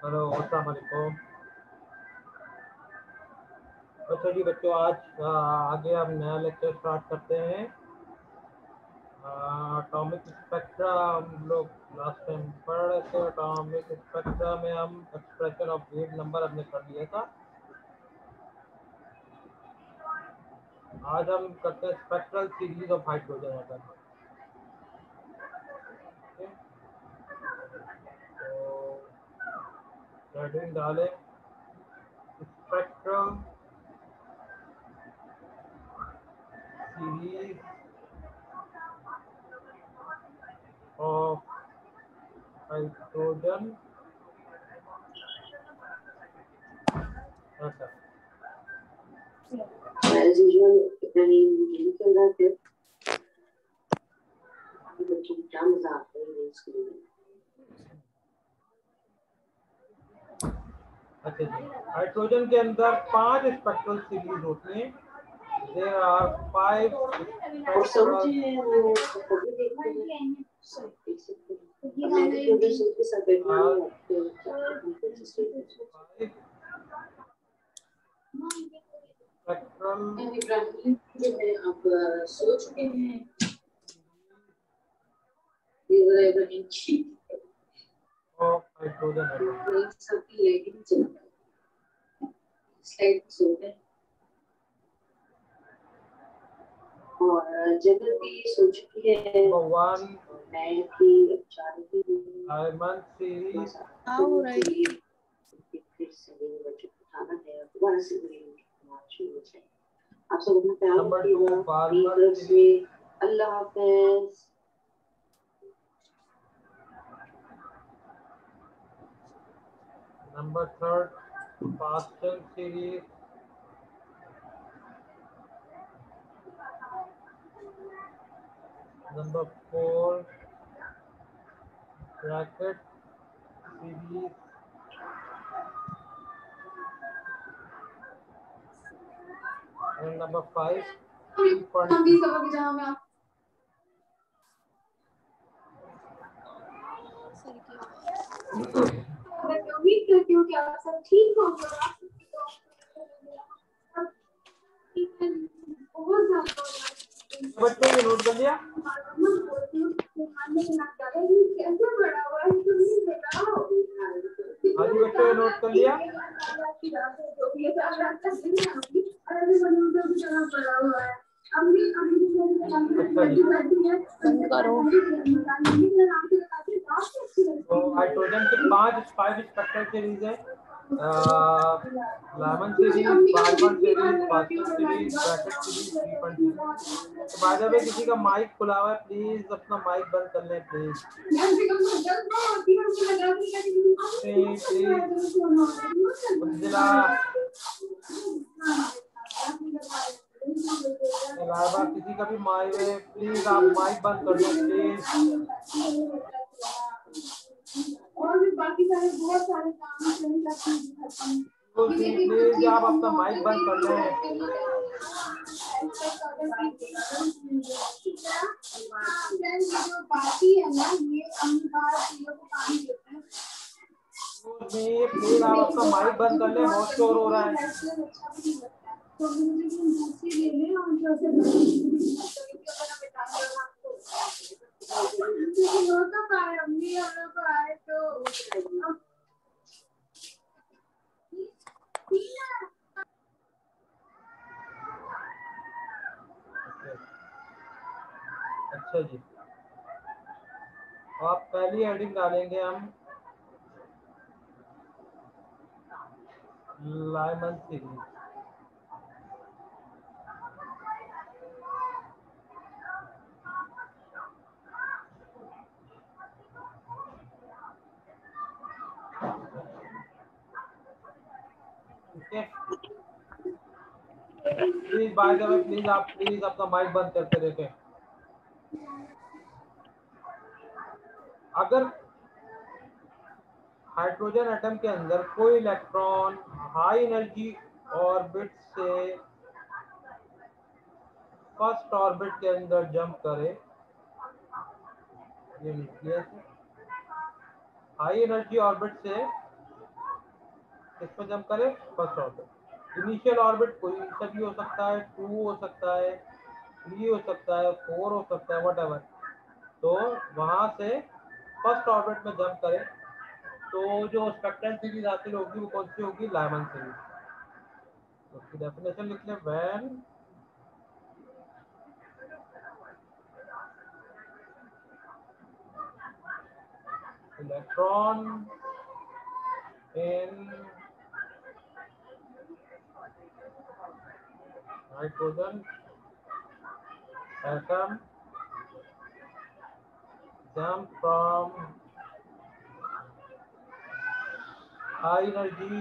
Hello, अस्सलाम वालेकुम। अच्छा जी बच्चों, आज आगे हम नया लेक्चर स्टार्ट करते हैं। एटॉमिक स्पेक्ट्रा हम लोग लास्ट टाइम पढ़ रहे थे। एटॉमिक स्पेक्ट्रा में हम एक्सप्रेशन ऑफ वेव नंबर हमने कर लिया था। आज हम करते हैं spectral series of hydrogen atom. तो हेडिंग डालें spectral series of hydrogen atom. As usual, Ibrahim नहीं चल रहा थे। बच्चों को क्या मजा आता है स्कूल में? अच्छा जी, हाइड्रोजन के अंदर 5 स्पेक्ट्रल सीरीज होती हैं। देयर आर 5 और सब स्पेक्ट्रल। वो कभी देखते हैं नेगेटिव प्रोडक्शन के साथ बैठना है आपके स्पेक्ट्रल इब्राहिम जो है आप सोच चुके हैं ये जरा इब्राहिम की ऑफ हाइड्रोजन एटम। एक सबकी लेकिन चलता स्लाइड सो है और जगह भी सोच चुकी है नंबर 1 मैं की चार की डायमंड सीरीज। फिर से बच्चों को उठाना है दोबारा से शुरू से आप सब अपना ख्याल नंबर 2 रखिएगा बार्बर सीरीज। से अल्लाह हाफिज। Number 3 Paschen series. Number 4 Brackett series. And number 5 हम भी सबक जहां में आप मैं उम्मीद करती हूँ कि आप सब ठीक होंगे और आप बहुत ज्यादा बच्चों ने नोट कर लिया। हाँ जी बच्चों ने नोट कर लिया। अच्छा जी, तो हाइड्रोजन के 5 स्पेक्ट्रल सीरीज है। Lyman series, barber series, pastel series, Brackett series, 3.0 series. तो बाय द वे किसी का माइक खुला हुआ है, प्लीज अपना माइक बंद कर लें प्लीज। मंजिला अलावा किसी का भी माइक है, प्लीज आप माइक बंद कर दें प्लीज। और भी बाकी सारे बहुत सारे काम प्लीज आप अपना माइक बंद कर लें। प्लीज आप अपना माइक बंद कर लें, बहुत शोर हो रहा है। अच्छा जी, तो आप पहली हेडिंग डालेंगे हम लाइमन सीरीज। ठीक है, please by the way please आप प्लीज अपना माइक बंद करके देखें। अगर हाइड्रोजन एटम के अंदर कोई इलेक्ट्रॉन हाई एनर्जी ऑर्बिट से फर्स्ट ऑर्बिट के अंदर जंप करे, ये न्यूक्लियस है, हाई एनर्जी ऑर्बिट से इसमें जंप करे फर्स्ट ऑर्बिट। इनिशियल ऑर्बिट कोई सा भी हो सकता है, 2 हो सकता है, 3 हो सकता है, 4 हो सकता है, व्हाटएवर। तो वहां से फर्स्ट ऑर्बिट में जंप करे तो जो स्पेक्ट्रल सीरीज हासिल होगी वो कौन सी होगी? Lyman series. तो उसकी डेफिनेशन लिख लें, when electron in nitrogen atom jump from high energy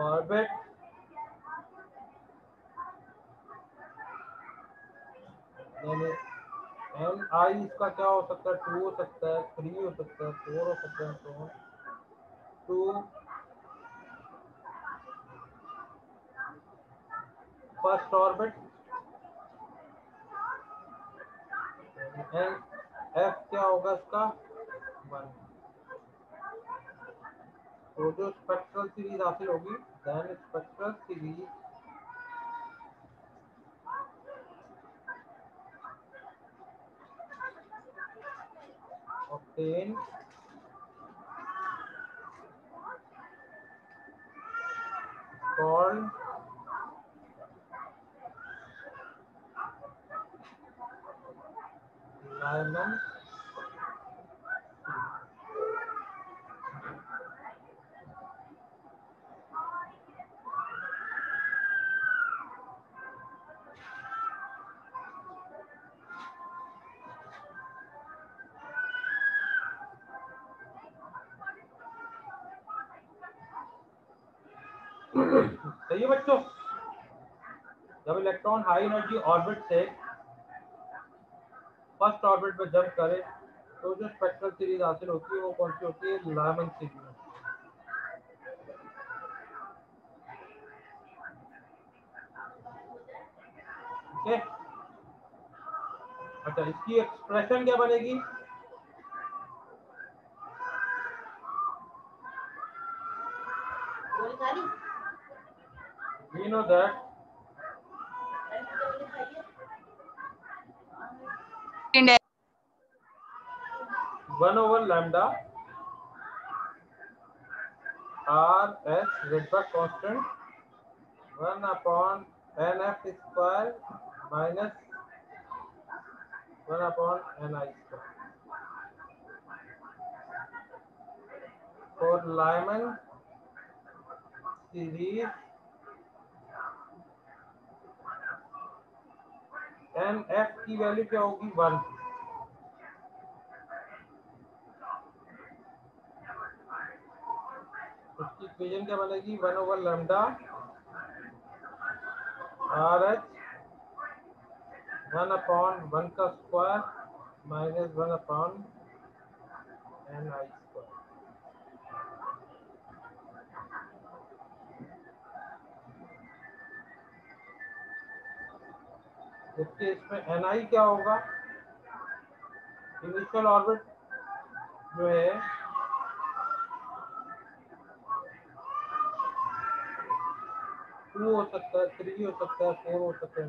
orbit यानी एन आई इसका क्या हो सकता है? 2 हो सकता है, 3 हो सकता है, 4 हो सकता है, तो 2 फर्स्ट ऑर्बिट, एन एफ क्या होगा इसका? 1। तो जो स्पेक्ट्रल सीरीज हासिल होगी, then spectral series obtained called Lyman। सही है बच्चों? जब इलेक्ट्रॉन हाई एनर्जी ऑर्बिट से फर्स्ट ऑर्बिट में जंप करे तो जो स्पेक्ट्रल सीरीज हासिल होती है वो कौन सी होती है? Lyman series. ठीक है। अच्छा, इसकी एक्सप्रेशन क्या बनेगी? We know that 1/λ R S Rydberg constant 1/nf square minus 1/ni square for Lyman series nf की वैल्यू क्या होगी? 1। उसकी इक्वेशन क्या बनेगी? 1/λ RH 1/1 का स्क्वायर माइनस 1/ni स्क्वायर। जबकि इसमें ni क्या होगा? इनिशियल ऑर्बिट जो है टू हो सकता है, 3 हो सकता है, 4 हो सकता है।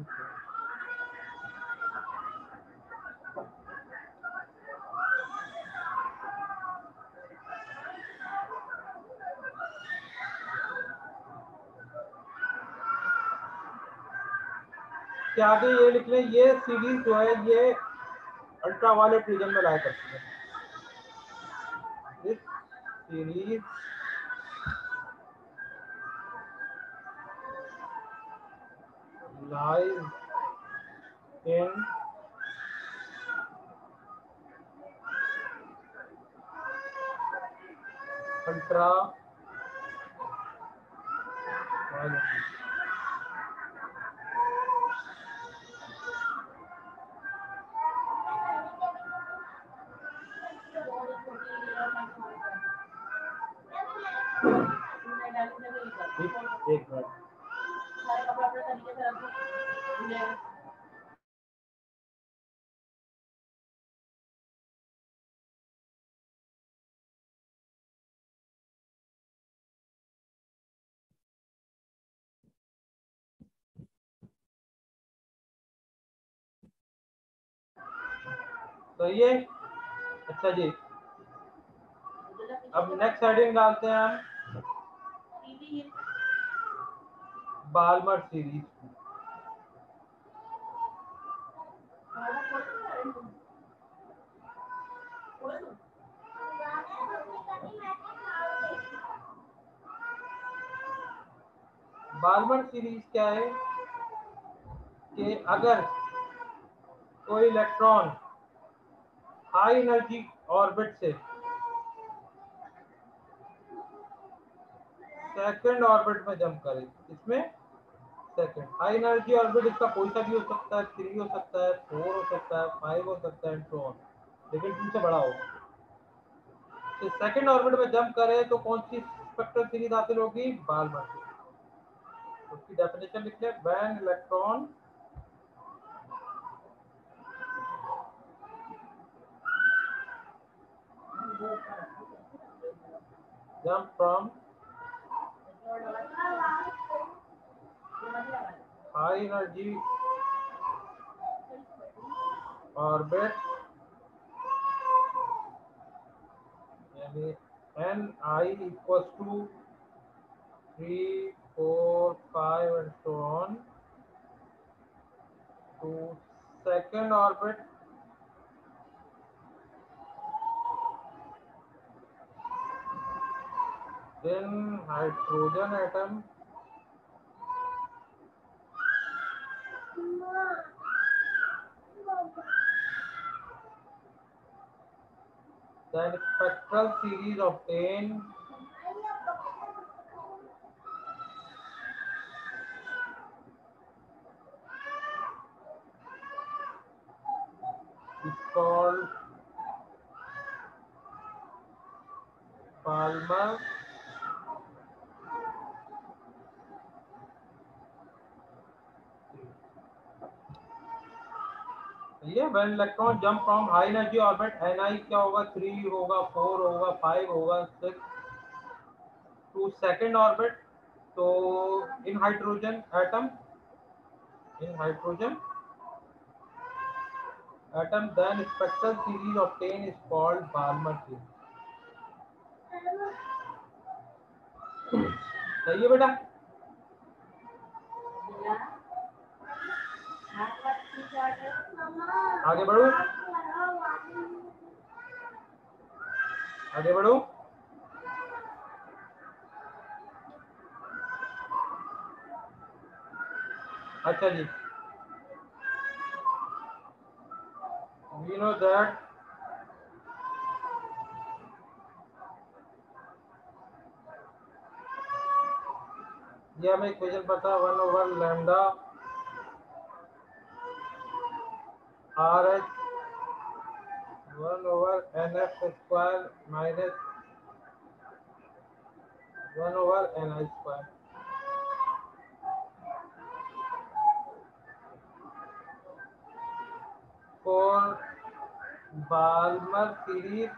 क्या आगे ये लिख लें, ये सीरीज जो है ये अल्ट्रावायलेट रीजन में लाया करती है। This series lies in ultraviolet। एक मिनट। सही है। अच्छा जी, अब नेक्स्ट हेडिंग डालते हैं हम बाल्मर सीरीज। बाल्मर सीरीज क्या है कि अगर कोई इलेक्ट्रॉन हाई एनर्जी ऑर्बिट से सेकंड ऑर्बिट में जंप करे, इसमें सेकंड हाई एनर्जी ऑर्बिट, इसका कोई सा भी हो सकता है, 3 हो सकता है, 4 हो सकता है, 5 हो सकता है, सो ऑन, लेकिन 2 से बड़ा होगा। तो सेकंड ऑर्बिट में जंप करे तो कौन सी स्पेक्ट्रल सीरीज हासिल होगी? Balmer series. उसकी डेफिनेशन लिख ले, when electron jump from high energy orbit, यानी Ni equals to 3, 4, 5 and so on to second orbit, then hydrogen atom then spectral series obtained is called Balmer ये when electron jump from high energy orbit, Ni क्या होगा? 3 होगा, 4 होगा, 5 होगा, 6 to second orbit, तो in hydrogen atom then spectral series obtained is called Balmer series। सही है बेटा? आगे बढ़ो, आगे बढ़ो। अच्छा जी, we know that ये हमें इक्वेशन पता है, 1/लैम्डा RH 1/NF² minus 1/NI²। For Balmer series,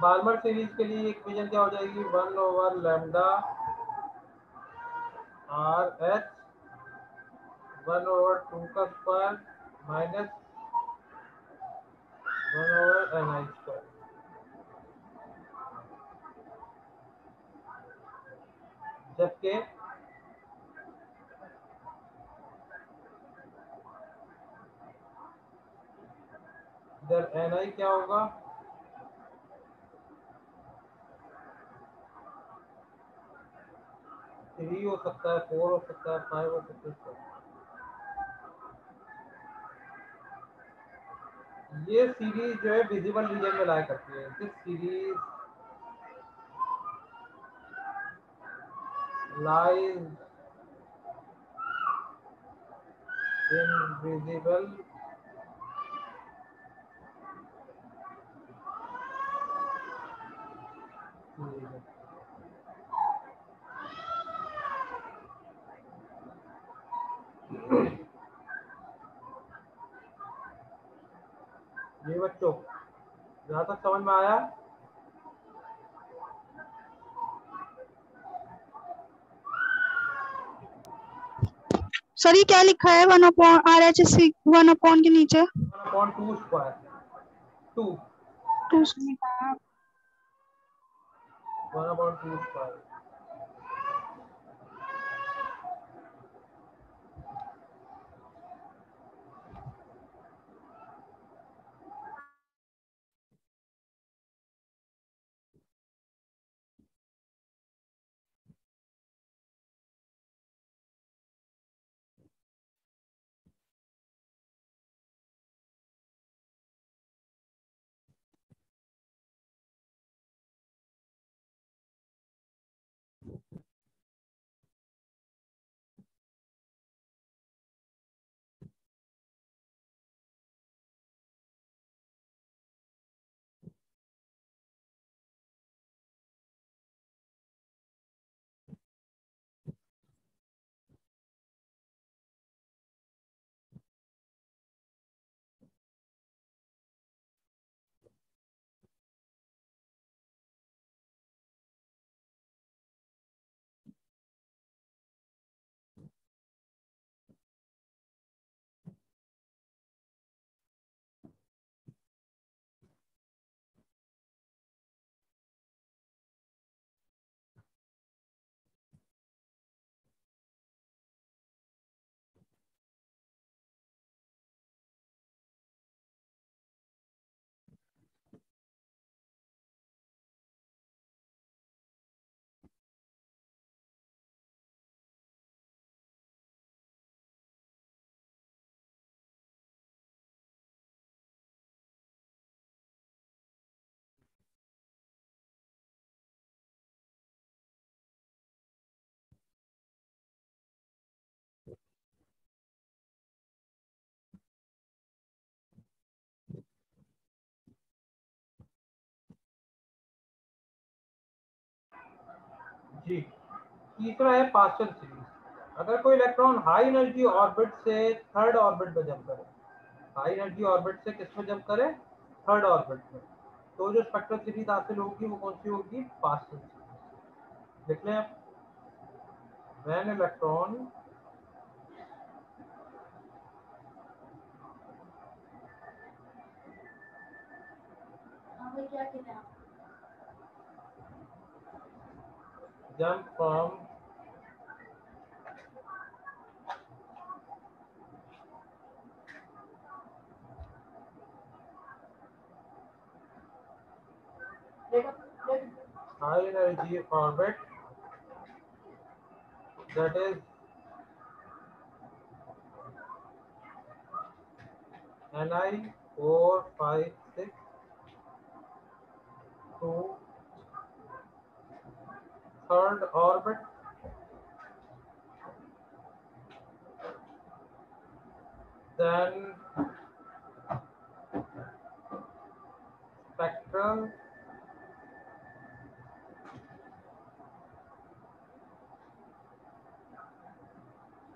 Balmer series के लिए इक्वेशन क्या हो जाएगी? 1/लैम्डा RH 1/2² माइनस 1/NI²। जबकि इधर Ni क्या होगा? 3 हो सकता है, 4 हो सकता है, 5 हो सकता है। ये सीरीज जो है विजिबल रीजन में लाया करती है। This series lies in visible ये बच्चों जहाँ तक समझ में आया? सर ये क्या लिखा है 1/RHS 1/, के नीचे 1/2 स्क्वायर 2 2 1/2 स्क्वायर। जी, तीसरा है पार्शियल सीरीज। अगर कोई इलेक्ट्रॉन हाई एनर्जी ऑर्बिट से थर्ड ऑर्बिट में जंप करे, हाई एनर्जी ऑर्बिट से किस में जंप करे? थर्ड ऑर्बिट में, तो जो स्पेक्ट्रल सीरीज हासिल होगी वो कौन सी होगी? Partial series. लिख लें आप, when electron jump from high energy orbit, that is Ni 4, 5, 6 to third orbit, then spectral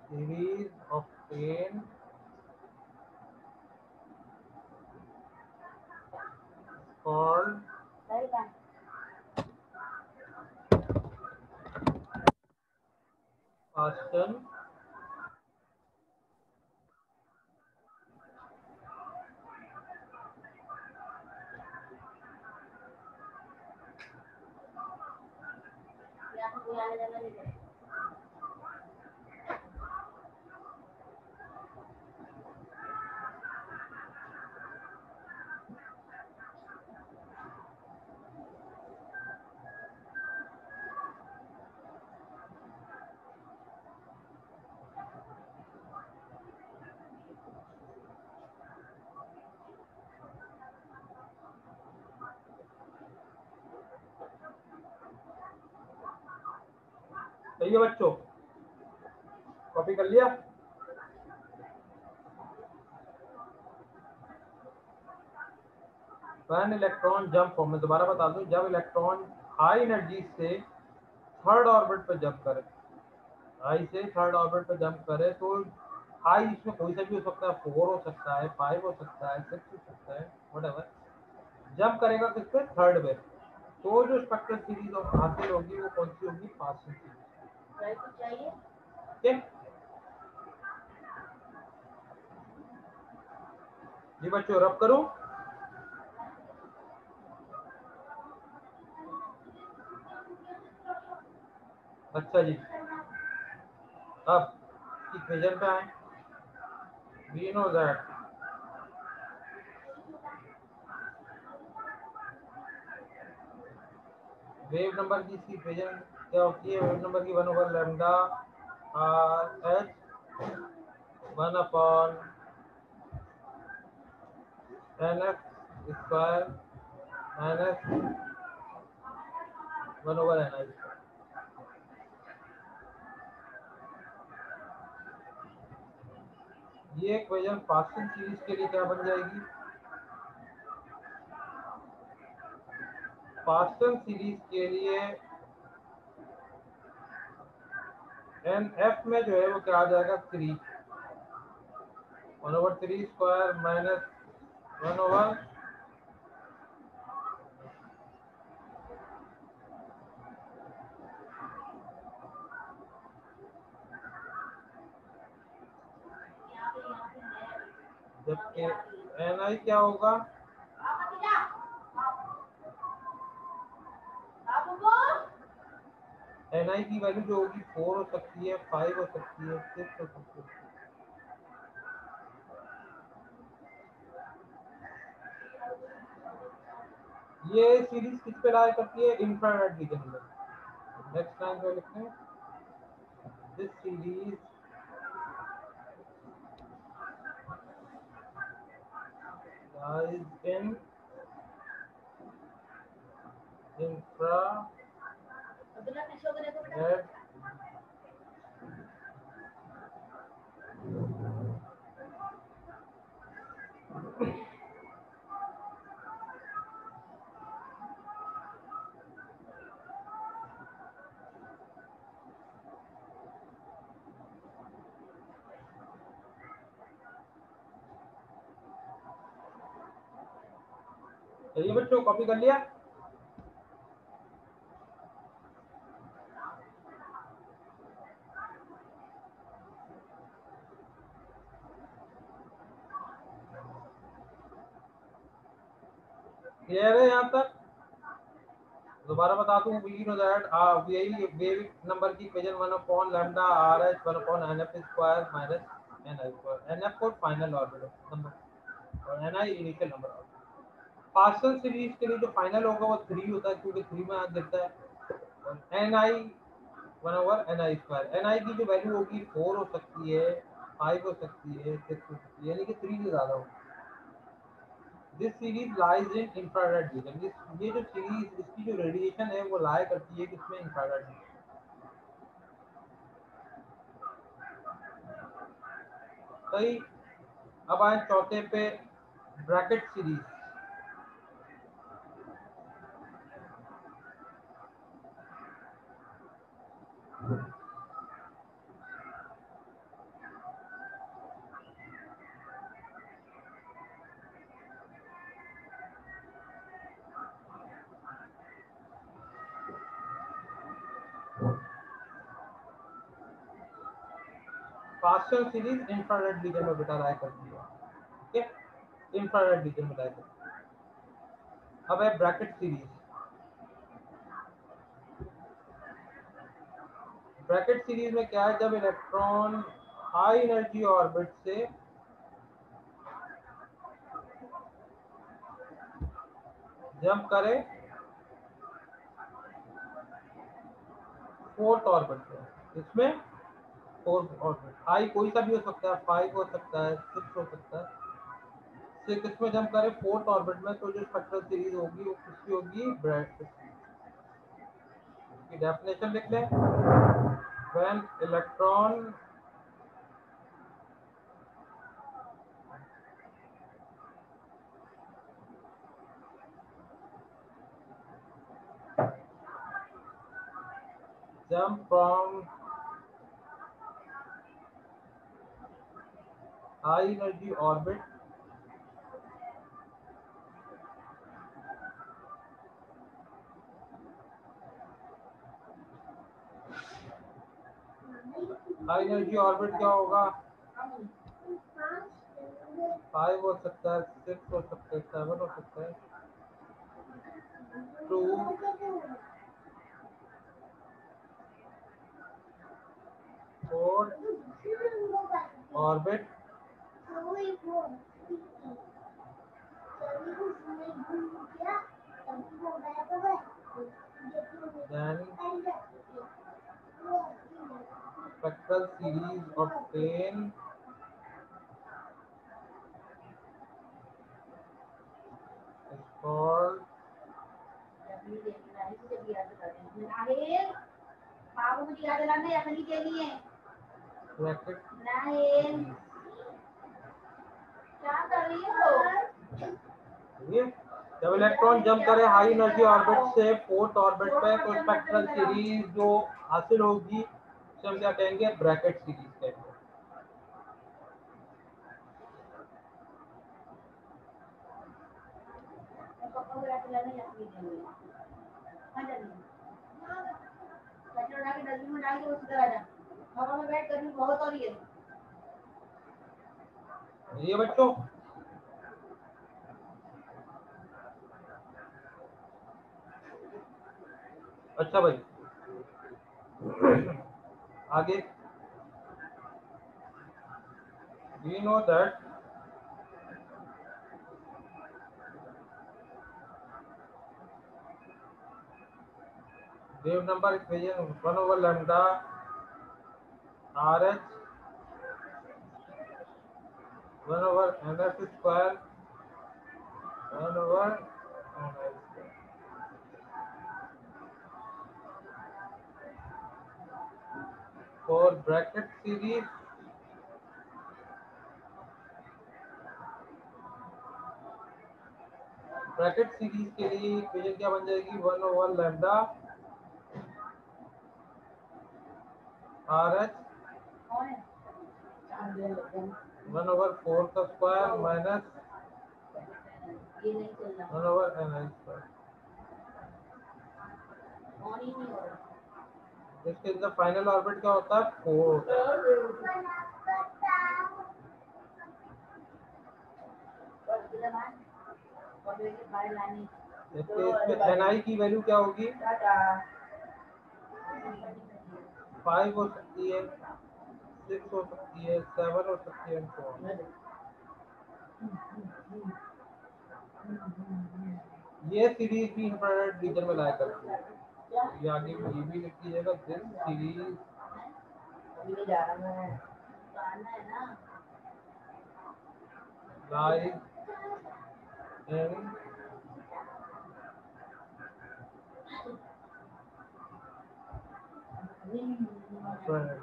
series obtained called partial सही है बच्चों, कॉपी कर लिया? व्हेन इलेक्ट्रॉन जंप फ्रॉम, मैं दोबारा बता दूं, जब इलेक्ट्रॉन हाई एनर्जी से थर्ड ऑर्बिट पर जंप करे, हाई से थर्ड ऑर्बिट पर जंप करे, तो हाई इसमें कोई सा भी हो सकता है, 4 हो सकता है, 5 हो सकता है, 6 हो सकता है, व्हाटएवर, जंप करेगा किस पे? थर्ड पे, तो जो स्पेक्ट्रल सीरीज हासिल होगी वो कौन सी होगी? Partial series. ठीक है, जी बच्चों रब करूं? अच्छा जी, अब इक्वेशन पे आए। We know that wave number की इसकी इक्वेशन क्या होती है? वेव नंबर की 1/λ h 1/nf square minus 1/ni। ये इक्वेशन फास्टन सीरीज के लिए क्या बन जाएगी? फास्टन सीरीज के लिए एफ में जो है वो क्या आ जाएगा? 3 1/3 स्क्वायर माइनस 1/, जबकि एन आई क्या होगा? एन आई की वैल्यू जो होगी 4 हो सकती है, 5 हो सकती है, 6 हो सकती है। ये सीरीज किस पे लाई करती है? इंफ्रारेड रीजन में। नेक्स्ट लाइन पे लिखते हैं, this series lies in infrared चलिए बच्चों कॉपी कर लिया? क्लियर है यहाँ तक? दोबारा बता दूं, वी नो दैट यही वेव नंबर की equation 1/λ RH 1/nf square minus ni square. nf को फाइनल ऑर्बिटल नंबर और ni initial number. Partial series के लिए जो फाइनल होगा वो 3 होता है, क्योंकि 3 में आ जाता है। और ni 1/ni स्क्वायर। ni की जो वैल्यू होगी 4 हो सकती है, 5 हो सकती है, 6 हो सकती है, यानी कि 3 से ज्यादा होगी। This series lies in infrared reason. ये जो सीरीज, इसकी जो रेडिएशन है वो लाई करती है किसमें? इंफ्रारेड में। सही। अब आए चौथे पे, Brackett series. Partial series infrared reason में बेटा लाई करती है, ठीक है? इंफ्रारेड रीजन में लाई करती है। अब है ब्रैकेट सीरीज। ब्रैकेट सीरीज में क्या है? जब इलेक्ट्रॉन हाई एनर्जी ऑर्बिट से जंप करे फोर्थ ऑर्बिट पे, इसमें फोर्थ ऑर्बिट, हाई कोई सा भी हो सकता है, 5 हो सकता है, 6 हो सकता है, 6 में जंप करे फोर्थ ऑर्बिट में, तो जो स्पेक्ट्रल सीरीज होगी वो किसकी होगी? ब्रैकेट की डेफिनेशन लिख लें। When electron jump from high energy orbit high energy orbit क्या होगा? 5 हो सकता है, 6 हो सकता है, 7 हो सकता है, 2 4 orbit then spectral series obtained is called bracket series. ये जब इलेक्ट्रॉन जंप करे हाई एनर्जी ऑर्बिट से फोर्थ ऑर्बिट पे तो स्पेक्ट्रल सीरीज जो हासिल होगी उसे हम क्या कहेंगे, ब्रैकेट सीरीज कहेंगे। ये बच्चों अच्छा भाई आगे we know that wave number equation 1 over lambda RH 1 over NF square 1 over NF square. For bracket series के लिए इक्वेशन क्या बन जाएगी, 1 over lambda RH 1 over 4 का square minus 1 over NI square. इसके अंदर फाइनल ऑर्बिट क्या होता है, 4 होता है। इसमें NI की वैल्यू क्या होगी, 5 हो सकती है, 6 हो सकती है, 7 हो सकती है, ये सीरीज भी इंफ्रारेड रीजन में लाया करती है। ये आगे ये भी लिख लीजिएगा, this series lies in infrared.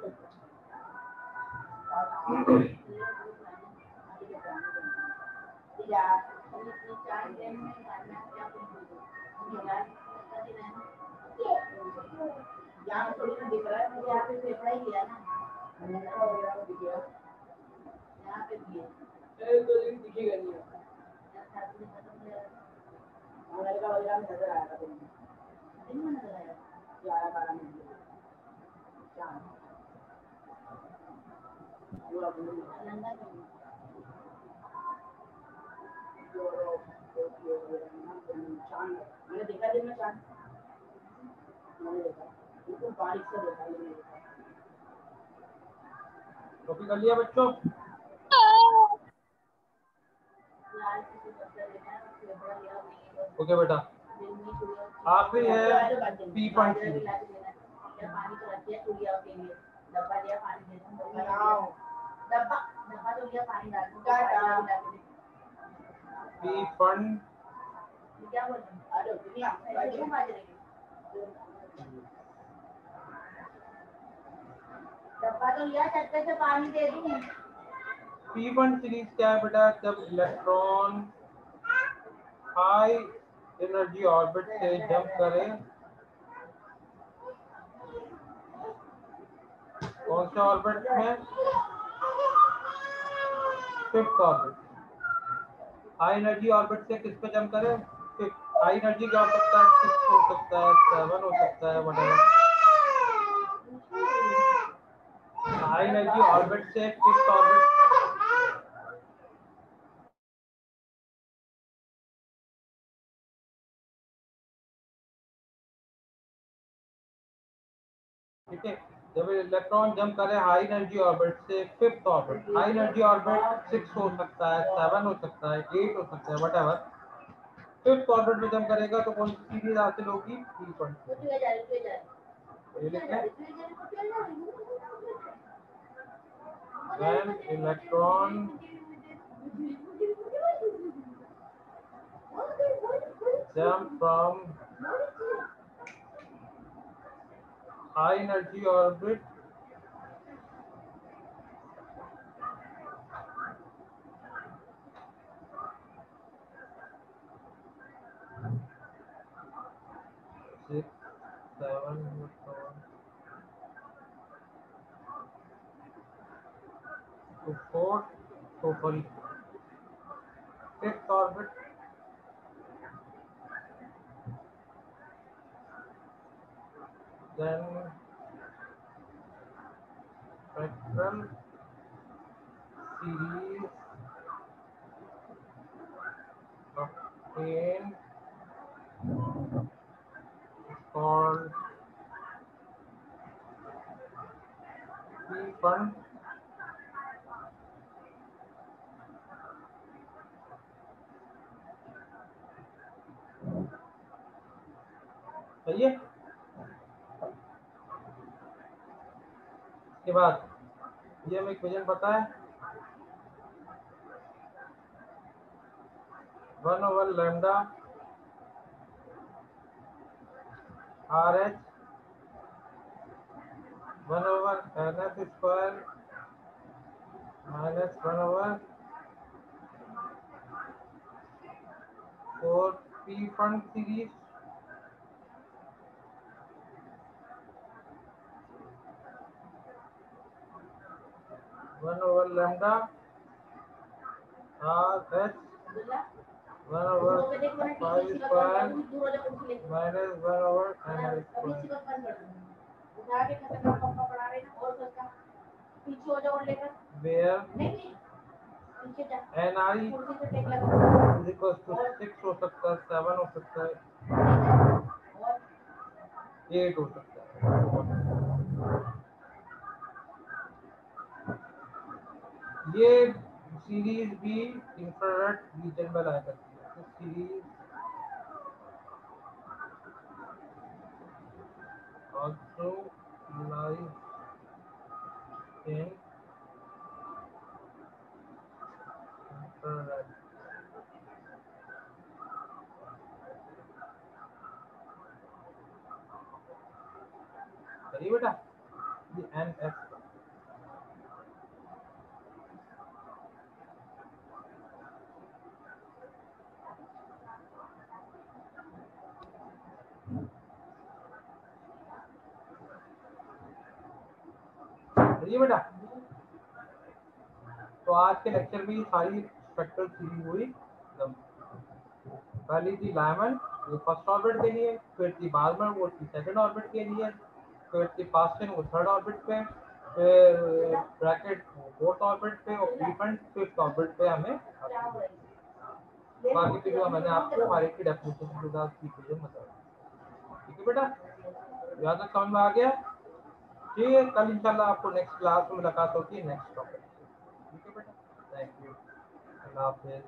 मैंने देखा दिन में चांद मैंने देखा बिल्कुल बारिश से देखा मैंने देखा। कॉपी कर लिया बच्चों? ओके बेटा, आखिरी है P point series. P fund डब्बा तो लिया, छत से पानी दे दूं। P1 सीरीज क्या है बेटा, जब इलेक्ट्रॉन हाई एनर्जी ऑर्बिट से जंप करे, कौन से ऑर्बिट में, fifth orbit. High energy orbit से किस पे जंप करे, फिफ्थ। हाई एनर्जी क्या हो सकता है, 6 हो सकता है, 7 हो सकता है, व्हाटएवर। हाई एनर्जी ऑर्बिट से फिफ्थ ऑर्बिट ठीक है। जब इलेक्ट्रॉन जंप करे हाई एनर्जी ऑर्बिट से fifth orbit, high energy orbit 6 हो सकता है, 7 हो सकता है, 8 हो सकता है, व्हाटएवर, फिफ्थ ऑर्बिट में जंप करेगा तो कौन सी सीरीज हासिल होगी? ये लिख लें, when electron jump from high energy orbit six, seven, to four, so sorry, fifth orbit, then spectral series obtained is called P-fund. सही है। इसके बाद ये हमें इक्वेशन पता है, 1/λ RH 1/NS square minus 1/4 P-fund series (1/λ RH 1/5 square minus 1/NS square where NI is equals to 6 हो सकता है, 7 हो सकता है, 8 हो सकता है। ये सीरीज भी इंफ्रारेड रीजन में लाया करती है, तो series also lies in infrared. सही बेटा, ये NS सही बेटा। तो आज के लेक्चर में सारी स्पेक्ट्रल सीरीज हुई, पहली थी लायमन वो फर्स्ट ऑर्बिट के लिए, फिर थी बार्मर वो थी सेकंड ऑर्बिट के लिए, फिर थी पास्टन वो थर्ड ऑर्बिट पे, फिर ब्रैकेट फोर्थ ऑर्बिट पे और पी-फंड फिफ्थ ऑर्बिट पे हमें बाकी फिर जो मैंने आपको हर एक की डेफिनेशन के साथ इक्वेशन बताया। ठीक है बेटा, यहाँ तक समझ में आ गया? ठीक है, कल इंशाल्लाह आपको नेक्स्ट क्लास में मुलाकात होगी नेक्स्ट टॉपिक। ठीक है बेटा, थैंक यू, अल्लाह हाफिज़।